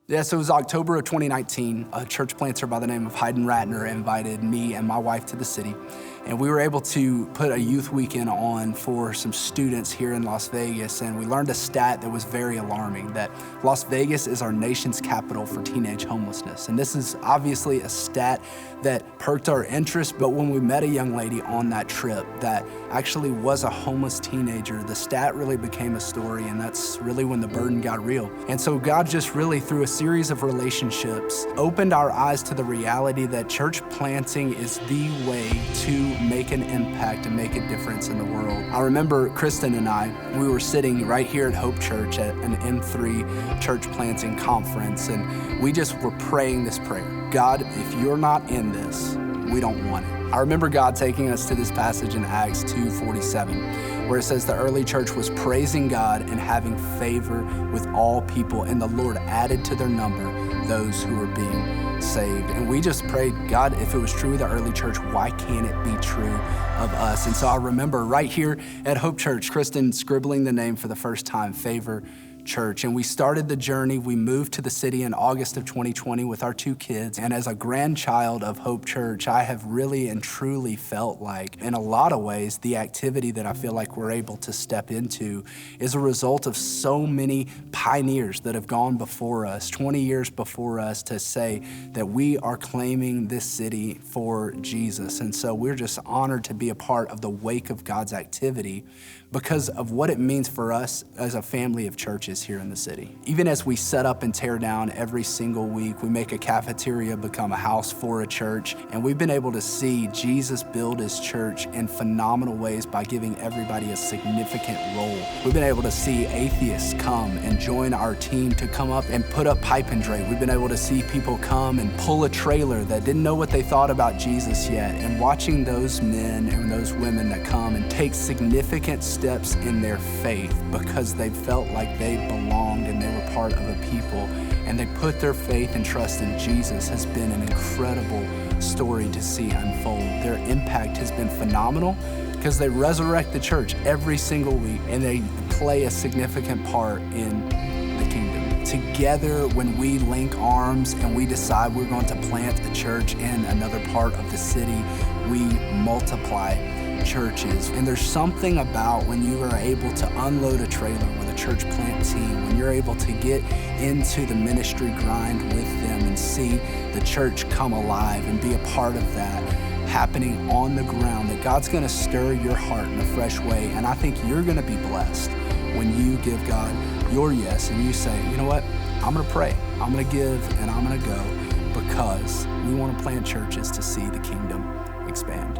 Yeah, so it was October of 2019. A church planter by the name of Hayden Ratner invited me and my wife to the city. And we were able to put a youth weekend on for some students here in Las Vegas. And we learned a stat that was very alarming, that Las Vegas is our nation's capital for teenage homelessness. And this is obviously a stat that perked our interest, but when we met a young lady on that trip that actually was a homeless teenager, the stat really became a story, and that's really when the burden got real. And so God just really, through a series of relationships, opened our eyes to the reality that church planting is the way to make an impact and make a difference in the world. I remember Kristen and I, we were sitting right here at Hope Church at an M3 church planting conference, and we just were praying this prayer. God, if you're not in this, we don't want it. I remember God taking us to this passage in Acts 2:47, where it says the early church was praising God and having favor with all people, and the Lord added to their number those who were being saved. And we just prayed, God, if it was true of the early church, why can't it be true of us? And so I remember right here at Hope Church, Kristen scribbling the name for the first time, Favor Church. And we started the journey. We moved to the city in August of 2020 with our 2 kids. And as a grandchild of Hope Church, I have really and truly felt like, in a lot of ways, the activity that I feel like we're able to step into is a result of so many pioneers that have gone before us, 20 years before us, to say that we are claiming this city for Jesus. And so we're just honored to be a part of the wake of God's activity because of what it means for us as a family of churches here in the city. Even as we set up and tear down every single week, we make a cafeteria become a house for a church, and we've been able to see Jesus build his church in phenomenal ways by giving everybody a significant role. We've been able to see atheists come and join our team to come up and put up pipe and drape. We've been able to see people come and pull a trailer that didn't know what they thought about Jesus yet, and watching those men and those women that come and take significant steps in their faith because they felt like they belonged and they were part of a people, and they put their faith and trust in Jesus has been an incredible story to see unfold. Their impact has been phenomenal because they resurrect the church every single week, and they play a significant part in the kingdom. Together, when we link arms and we decide we're going to plant a church in another part of the city, we multiply churches. And there's something about when you are able to unload a trailer with a church plant team, when you're able to get into the ministry grind with them and see the church come alive and be a part of that happening on the ground, that God's gonna stir your heart in a fresh way. And I think you're gonna be blessed when you give God your yes and you say, you know what, I'm gonna pray, I'm gonna give, and I'm gonna go, because we wanna plant churches to see the kingdom expand.